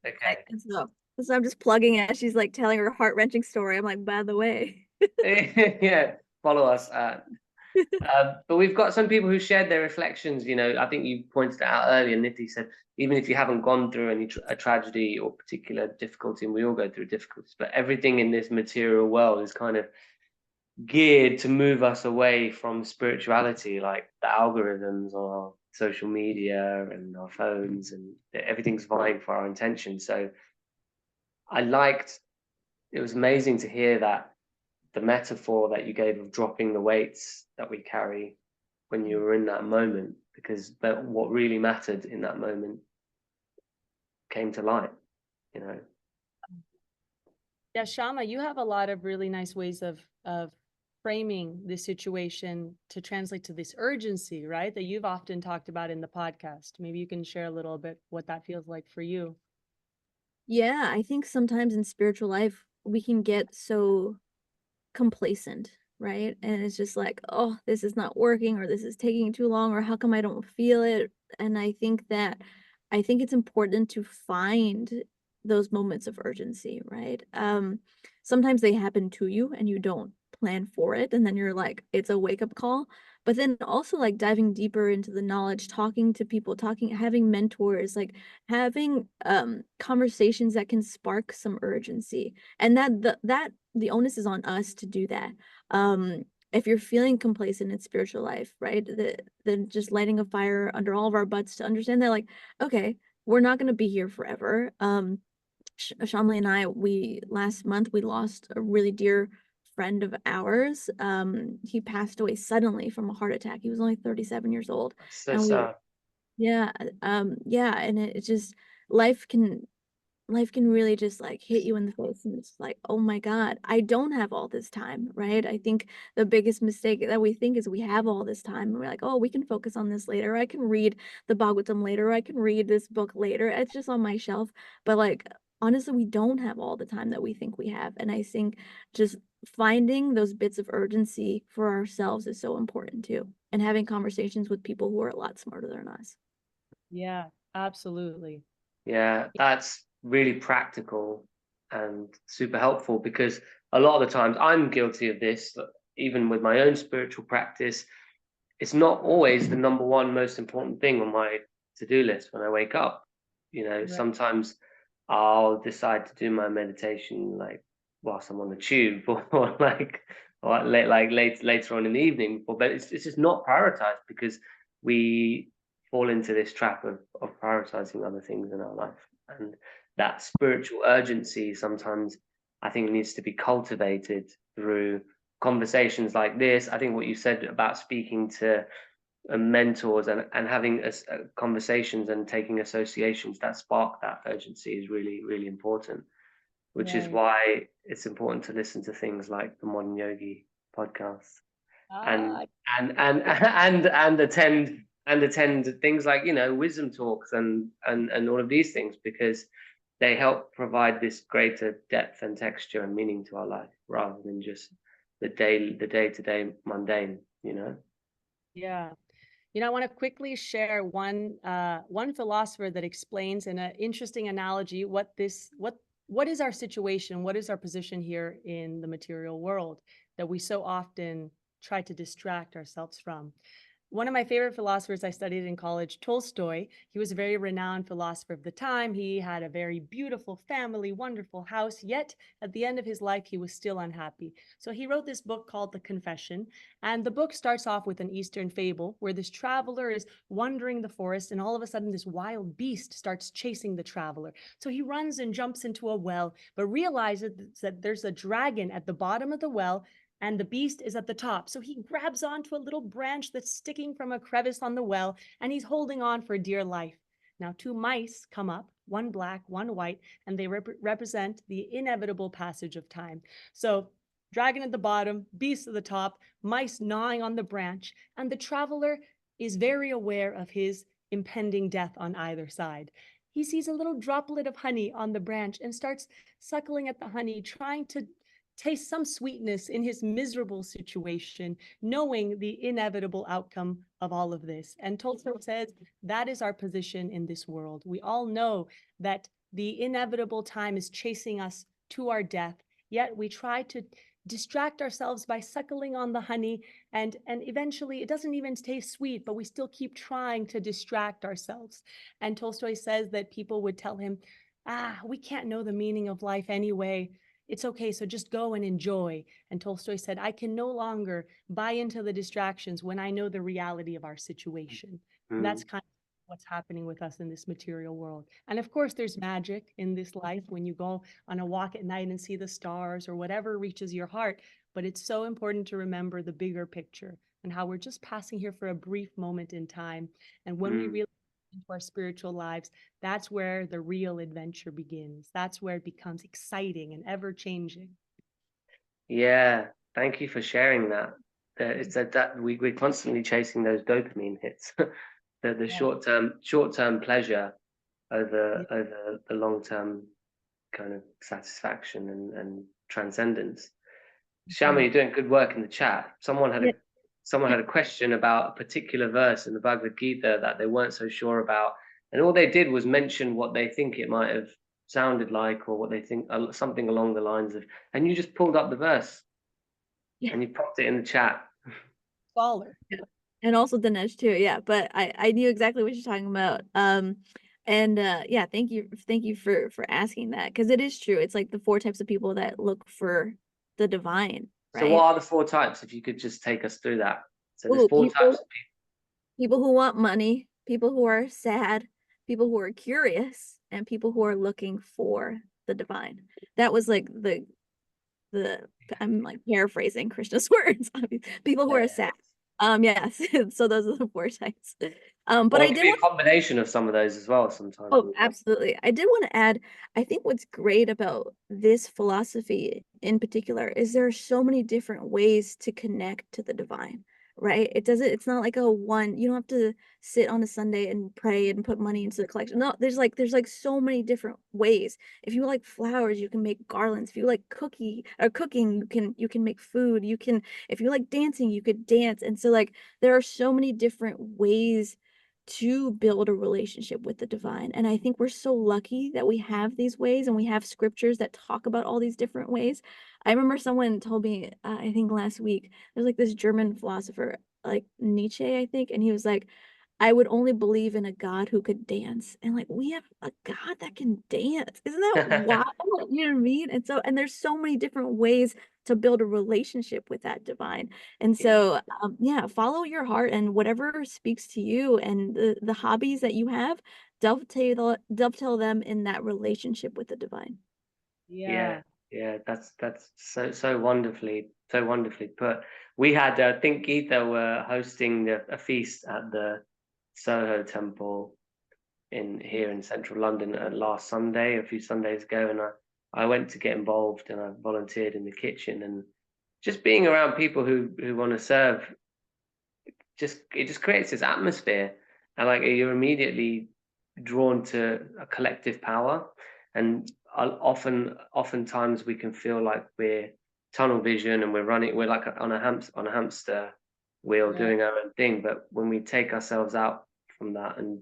So I'm just plugging it. She's like telling her heart-wrenching story. I'm like, by the way. Yeah, follow us. But we've got some people who shared their reflections. I think you pointed it out earlier. Nidhi said, even if you haven't gone through a tragedy or particular difficulty, and we all go through difficulties, but everything in this material world is kind of geared to move us away from spirituality, like the algorithms on our social media and our phones, and everything's vying for our attention. So it was amazing to hear that the metaphor that you gave of dropping the weights that we carry when you were in that moment, because what really mattered in that moment came to light. Yeah, Shama, you have a lot of really nice ways of framing this situation to translate to this urgency, right? That you've often talked about in the podcast. Maybe you can share a little bit what that feels like for you. Yeah, I think sometimes in spiritual life, we can get so complacent, right? And it's just like, oh, this is not working, or this is taking too long, or how come I don't feel it? And I think it's important to find those moments of urgency, right? Sometimes they happen to you and you don't plan for it, and then you're like, it's a wake-up call. But then also like diving deeper into the knowledge, talking to people, having mentors, like having conversations that can spark some urgency. And the onus is on us to do that. If you're feeling complacent in spiritual life, right, then just lighting a fire under all of our butts to understand that, like, okay, we're not going to be here forever. Shyamali and I, last month we lost a really dear friend of ours. He passed away suddenly from a heart attack. He was only 37 years old. So sad. Yeah, and it just life can life can really just like hit you in the face, and it's like, oh my God, I don't have all this time, right? I think the biggest mistake that we think is we have all this time, and we're like, oh, we can focus on this later. I can read the Bhagavatam later, or I can read this book later. It's just on my shelf. But like, honestly, we don't have all the time that we think we have. And I think just finding those bits of urgency for ourselves is so important too, and having conversations with people who are a lot smarter than us. Yeah, absolutely. Yeah, that's really practical and super helpful, because a lot of the times I'm guilty of this, even with my own spiritual practice. It's not always the number one most important thing on my to-do list when I wake up. Right. Sometimes I'll decide to do my meditation like whilst I'm on the tube, or later on in the evening. But it's just not prioritized, because we fall into this trap of prioritizing other things in our life. And that spiritual urgency sometimes, I think, needs to be cultivated through conversations like this. I think what you said about speaking to mentors and having conversations and taking associations that spark that urgency is really, really important, which is why it's important to listen to things like the Modern Yogi podcast, and attend things like, wisdom talks and all of these things, because they help provide this greater depth and texture and meaning to our life, rather than just the day-to-day mundane. Yeah. I want to quickly share one philosopher that explains in an interesting analogy what is our situation, what is our position here in the material world that we so often try to distract ourselves from. One of my favorite philosophers I studied in college, Tolstoy, he was a very renowned philosopher of the time. He had a very beautiful family, wonderful house, yet at the end of his life, he was still unhappy. So he wrote this book called The Confession, and the book starts off with an Eastern fable where this traveler is wandering the forest, and all of a sudden this wild beast starts chasing the traveler. So he runs and jumps into a well, but realizes that there's a dragon at the bottom of the well, and the beast is at the top. So he grabs onto a little branch that's sticking from a crevice on the well, and he's holding on for dear life. Now, two mice come up, one black, one white, and they represent the inevitable passage of time. So dragon at the bottom, beast at the top, mice gnawing on the branch, and the traveler is very aware of his impending death on either side. He sees a little droplet of honey on the branch and starts suckling at the honey, trying to taste some sweetness in his miserable situation, knowing the inevitable outcome of all of this. And Tolstoy says that is our position in this world. We all know that the inevitable time is chasing us to our death, yet we try to distract ourselves by suckling on the honey, and eventually it doesn't even taste sweet, but we still keep trying to distract ourselves. And Tolstoy says that people would tell him, we can't know the meaning of life anyway. It's okay, so just go and enjoy. And Tolstoy said, I can no longer buy into the distractions when I know the reality of our situation. And that's kind of what's happening with us in this material world. And of course, there's magic in this life when you go on a walk at night and see the stars or whatever reaches your heart. But it's so important to remember the bigger picture and how we're just passing here for a brief moment in time. And when we really into our spiritual lives, that's where the real adventure begins. That's where it becomes exciting and ever changing. Yeah, thank you for sharing that. It's that we're constantly chasing those dopamine hits, the short-term pleasure over the long-term kind of satisfaction and transcendence. Shyamali, you're doing good work in the chat. Someone had a question about a particular verse in the Bhagavad-gita that they weren't so sure about, and all they did was mention what they think it might have sounded like, or what they think, something along the lines of, and you just pulled up the verse and you popped it in the chat. Baller. And also Dinesh too, yeah. But I knew exactly what you're talking about. Yeah, thank you for asking that, because it is true. It's like the 4 types of people that look for the divine, right? So what are the 4 types, if you could just take us through that? So there's 4 types of people who want money, people who are sad, people who are curious, and people who are looking for the divine. That was like the I'm like paraphrasing Krishna's words. People who are sad. Yes. So those are the 4 types. But Or I it could did be a want combination of some of those as well sometimes. Oh, absolutely. I did want to add, I think what's great about this philosophy in particular is there are so many different ways to connect to the divine, right? It's not like a one, you don't have to sit on a Sunday and pray and put money into the collection. No, there's like so many different ways. If you like flowers, you can make garlands. If you like cooking, you can make food. If you like dancing, you could dance. And so like there are so many different ways to build a relationship with the divine. And I think we're so lucky that we have these ways and we have scriptures that talk about all these different ways. I remember someone told me, I think last week, there's like this German philosopher, like Nietzsche, I think, and he was like, I would only believe in a God who could dance. And like, we have a God that can dance. Isn't that wild? You know what I mean? And there's so many different ways to build a relationship with that divine. And so, yeah, follow your heart and whatever speaks to you and the hobbies that you have, dovetail them in that relationship with the divine. Yeah, yeah, that's so wonderfully put. We had Think Gita were hosting a feast at the Soho Temple here in central London last Sunday, a few Sundays ago, and I went to get involved and I volunteered in the kitchen, and just being around people who want to serve, it just creates this atmosphere, and like you're immediately drawn to a collective power. And oftentimes we can feel like we're tunnel vision and we're like on a hamster wheel doing our own thing. But when we take ourselves out from that and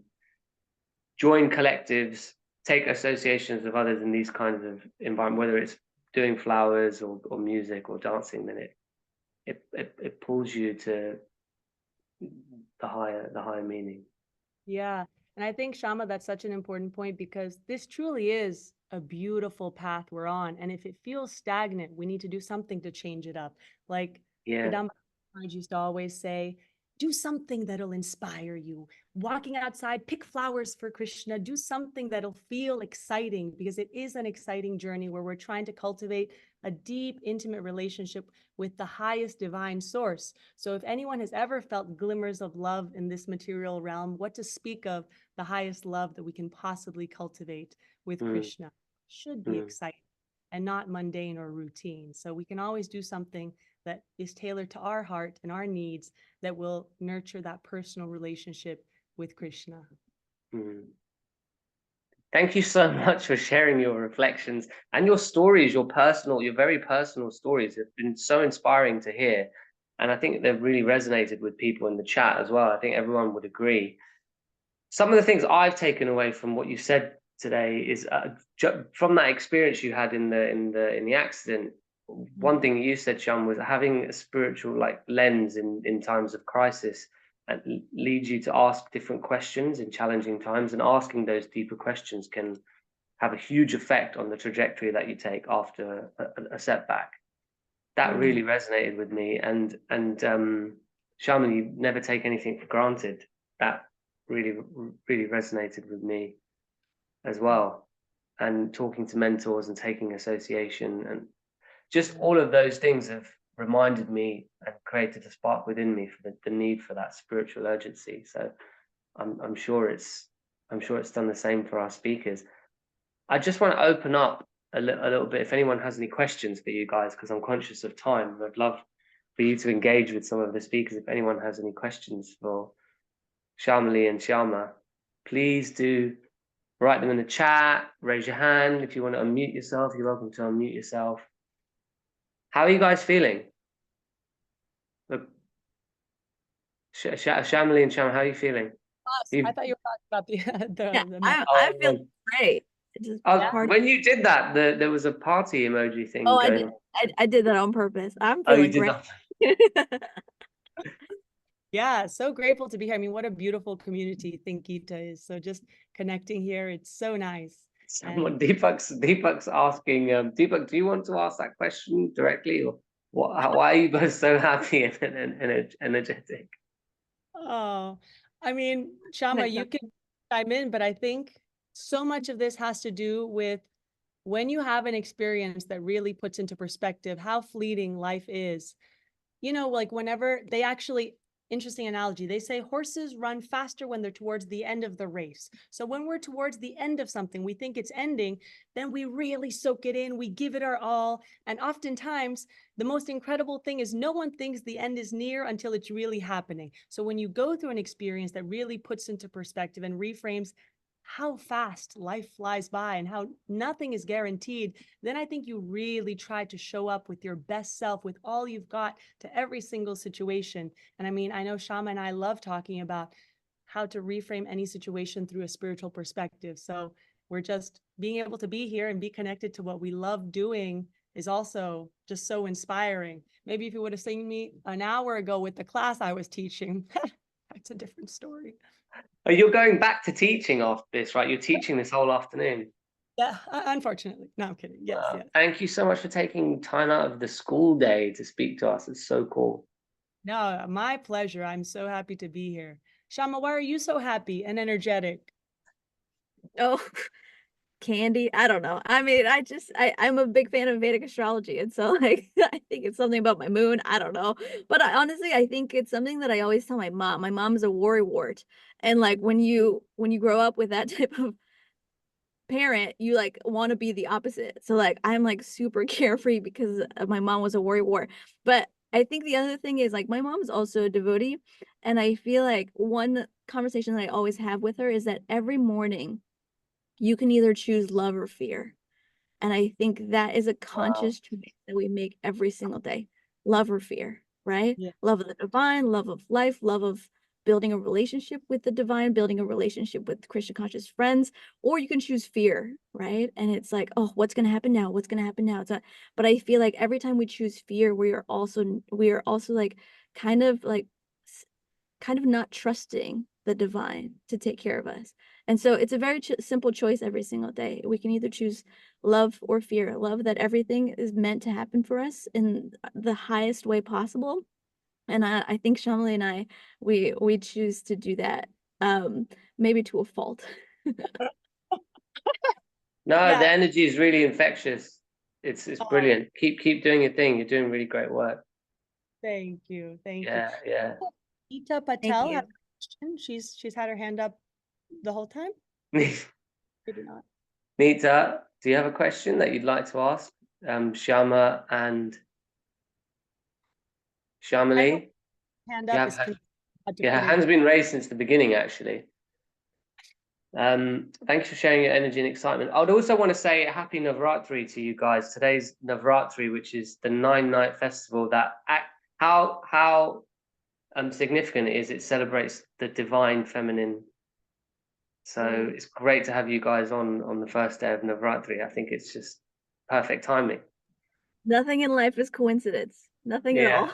join collectives, take associations of others in these kinds of environment, whether it's doing flowers or music or dancing, then it pulls you to the higher meaning. Yeah. And I think, Shama, that's such an important point because this truly is a beautiful path we're on. And if it feels stagnant, we need to do something to change it up. Like Kadamba Maharaj used to always say, do something that'll inspire you. Walking outside, pick flowers for Krishna, do something that'll feel exciting, because it is an exciting journey where we're trying to cultivate a deep, intimate relationship with the highest divine source. So if anyone has ever felt glimmers of love in this material realm, what to speak of the highest love that we can possibly cultivate with Krishna should be exciting and not mundane or routine. So we can always do something that is tailored to our heart and our needs that will nurture that personal relationship with Krishna. Thank you so much for sharing your reflections and your stories, your very personal stories. Have been so inspiring to hear. And I think they've really resonated with people in the chat as well. I think everyone would agree. Some of the things I've taken away from what you said today is from that experience you had in the accident. One thing you said, Shyam, was having a spiritual lens in times of crisis, and leads you to ask different questions in challenging times, and asking those deeper questions can have a huge effect on the trajectory that you take after a setback. That really resonated with me, and Shyam, you never take anything for granted. That really resonated with me as well. And talking to mentors and taking association, and just all of those things have reminded me and created a spark within me for the need for that spiritual urgency. So I'm sure it's done the same for our speakers. I just want to open up a little bit if anyone has any questions for you guys, because I'm conscious of time. I'd love for you to engage with some of the speakers. If anyone has any questions for Shyamali and Shyama, please do write them in the chat, raise your hand. If you want to unmute yourself, you're welcome to unmute yourself. How are you guys feeling? Shyamali and Shyam, how are you feeling? I thought you were talking about the I feel great. When you did that, there was a party emoji thing going on. I did that on purpose. I'm You feeling did great. that. Yeah, so grateful to be here. I mean, what a beautiful community Think Gita is. So just connecting here, it's so nice. Deepak's asking, Deepak, do you want to ask that question directly, or why are you both so happy and energetic? Oh, I mean, Shama, you can chime in, but I think so much of this has to do with when you have an experience that really puts into perspective how fleeting life is. You know, like whenever they actually interesting analogy. They say horses run faster when they're towards the end of the race. So when we're towards the end of something, we think it's ending, then we really soak it in, we give it our all. And oftentimes, the most incredible thing is no one thinks the end is near until it's really happening. So when you go through an experience that really puts into perspective and reframes how fast life flies by and how nothing is guaranteed, then I think you really try to show up with your best self, with all you've got to every single situation. And I mean, I know Shama and I love talking about how to reframe any situation through a spiritual perspective. So we're just being able to be here and be connected to what we love doing is also just so inspiring. Maybe if you would have seen me an hour ago with the class I was teaching, that's a different story. Oh, you're going back to teaching after this, right? You're teaching this whole afternoon. Yeah, unfortunately. No, I'm kidding. Yes, yes. Thank you so much for taking time out of the school day to speak to us. It's so cool. No, my pleasure. I'm so happy to be here. Shama, why are you so happy and energetic? Oh, candy. I don't know. I mean, I'm a big fan of Vedic astrology. And so like, I think it's something about my moon. I don't know. But honestly, I think it's something that I always tell my mom. My mom is a worrywart. And like, when you grow up with that type of parent, you like want to be the opposite. So like, I'm like super carefree because my mom was a worrywart. But I think the other thing is like, my mom's also a devotee. And I feel like one conversation that I always have with her is that every morning you can either choose love or fear. And I think that is a conscious choice that we make every single day. Love or fear, right? Yeah. Love of the divine, love of life, love of building a relationship with the divine, building a relationship with Krishna conscious friends, or you can choose fear, right? And it's like, oh, what's going to happen now? What's going to happen now? But I feel like every time we choose fear, we are also like kind of not trusting the divine to take care of us. And so it's a very simple choice every single day. We can either choose love or fear. Love that everything is meant to happen for us in the highest way possible. And I think Shyamali and I, we choose to do that, maybe to a fault. No, Yeah. the energy is really infectious. It's brilliant. Keep doing your thing. You're doing really great work. Thank you. Thank you. Yeah. Ita Patel had a question. She's had her hand up the whole time. Maybe not. Nita, do you have a question that you'd like to ask Shyama and Shyamali? Hand up is Her hand's been raised since the beginning, actually. Thanks for sharing your energy and excitement. I would also want to say happy Navratri to you guys. Today's Navratri, which is the 9-night festival that how significant it is. It celebrates the divine feminine. So it's great to have you guys on the first day of Navratri. I think it's just perfect timing. Nothing in life is coincidence. Nothing at all.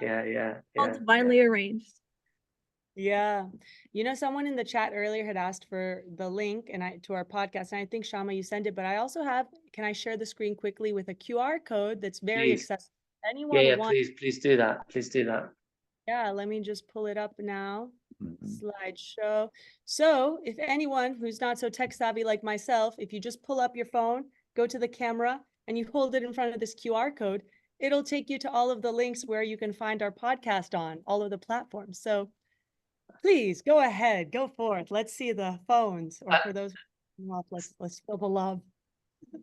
Yeah. All divinely arranged. Yeah. You know, someone in the chat earlier had asked for the link to our podcast. And I think, Shama, you sent it, but I also have, can I share the screen quickly with a QR code that's very accessible? Anyone please do that. Please do that. Yeah, let me just pull it up now. Slideshow. So if anyone who's not so tech savvy like myself, if you just pull up your phone, go to the camera and you hold it in front of this QR code, it'll take you to all of the links where you can find our podcast on all of the platforms. So please go ahead, go forth. Let's see the phones, or for those let's feel the love.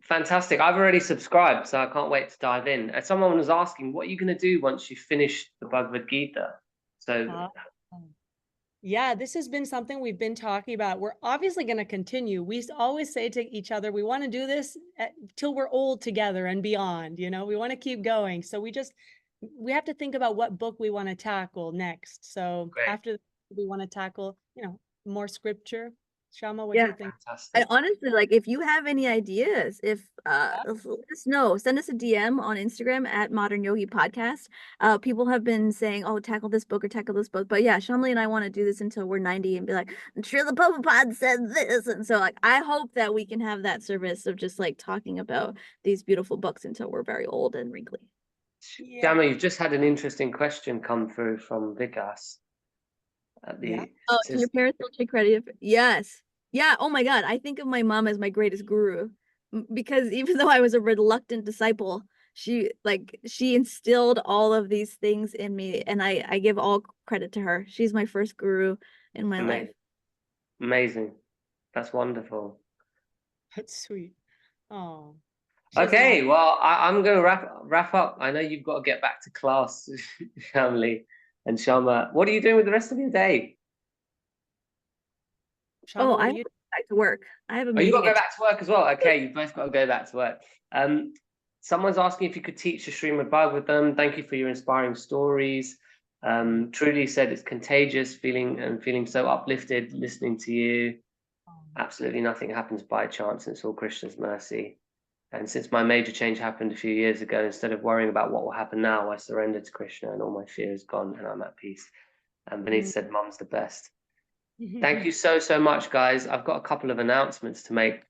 Fantastic. I've already subscribed, so I can't wait to dive in. Someone was asking, what are you going to do once you finish the Bhagavad-gita? So yeah, this has been something we've been talking about. We're obviously going to continue. We always say to each other, we want to do this till we're old together and beyond. You know, we want to keep going. So we have to think about what book we want to tackle next. So after we want to tackle, more scripture. Shama, what do you think? And honestly, like, if you have any ideas, let us know. Send us a DM on Instagram at Modern Yogi Podcast. People have been saying, oh, tackle this book or tackle this book. But yeah, Shyamali and I want to do this until we're 90 and be like, Srila Prabhupada said this. And so like, I hope that we can have that service of just like talking about these beautiful books until we're very old and wrinkly. Dama, you've just had an interesting question come through from Vikas. Can your parents still take credit? Yes. Yeah. Oh my God. I think of my mom as my greatest guru, because even though I was a reluctant disciple, she instilled all of these things in me, and I give all credit to her. She's my first guru in my life. Amazing. That's wonderful. That's sweet. Oh. Okay, well, I'm going to wrap up. I know you've got to get back to class, Shyamali and Shama. What are you doing with the rest of your day? Shama, I have to go back to work. I have a Oh, you got meeting. to go back to work as well. Okay, you've both got to go back to work. Someone's asking if you could teach the Srimad Bhagavatam. Thank you for your inspiring stories. Trudy said it's contagious, feeling so uplifted listening to you. Absolutely nothing happens by chance, and it's all Krishna's mercy. And since my major change happened a few years ago, instead of worrying about what will happen now, I surrendered to Krishna and all my fear is gone and I'm at peace. And Vineet said, Mum's the best. Thank you so much, guys. I've got a couple of announcements to make.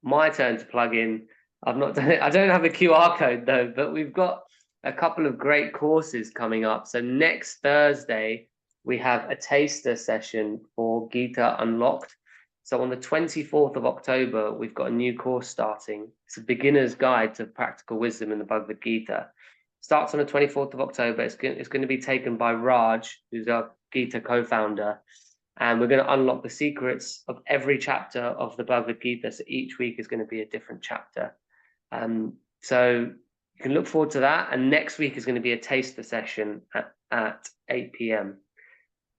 My turn to plug in. I've not done it. I don't have a QR code though, but we've got a couple of great courses coming up. So next Thursday, we have a taster session for Gita Unlocked. So on the 24th of October, we've got a new course starting. It's a beginner's guide to practical wisdom in the Bhagavad-gita. Starts on the 24th of October. It's going to be taken by Raj, who's our Gita co-founder. And we're going to unlock the secrets of every chapter of the Bhagavad-gita. So each week is going to be a different chapter. So you can look forward to that. And next week is going to be a taster session at 8 p.m.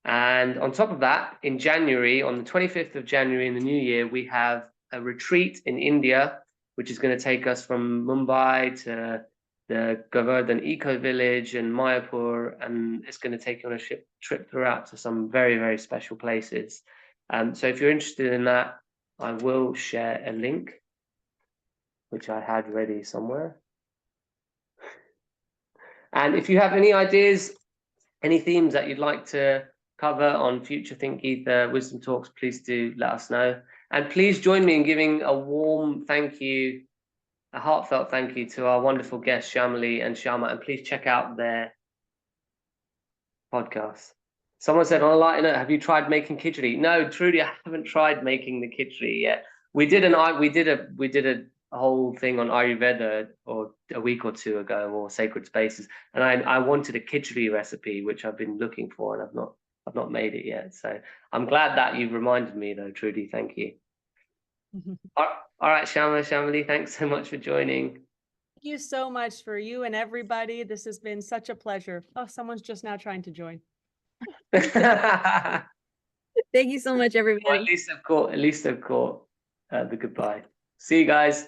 And on top of that, in January, on the 25th of January in the new year, we have a retreat in India, which is going to take us from Mumbai to the Govardhan Eco Village and Mayapur, and it's going to take you on a trip throughout to some very, very special places. So if you're interested in that, I will share a link, which I had ready somewhere. And if you have any ideas, any themes that you'd like to cover on future Think Gita Wisdom Talks, please do let us know. And please join me in giving a warm thank you, a heartfelt thank you to our wonderful guests, Shyamali and Shama, and please check out their podcast. Someone said on a lighter note, have you tried making khichdi? No, Trudy, I haven't tried making the khichdi yet. We did a whole thing on Ayurveda or a week or two ago, or Sacred Spaces, and I wanted a khichdi recipe, which I've been looking for, and I've not made it yet. So I'm glad that you've reminded me, though, Trudy. Thank you. All right, Shyamali, thanks so much for joining. Thank you so much for you and everybody. This has been such a pleasure. Oh, someone's just now trying to join. Thank you so much, everybody. Well, at least they've caught the goodbye. See you guys.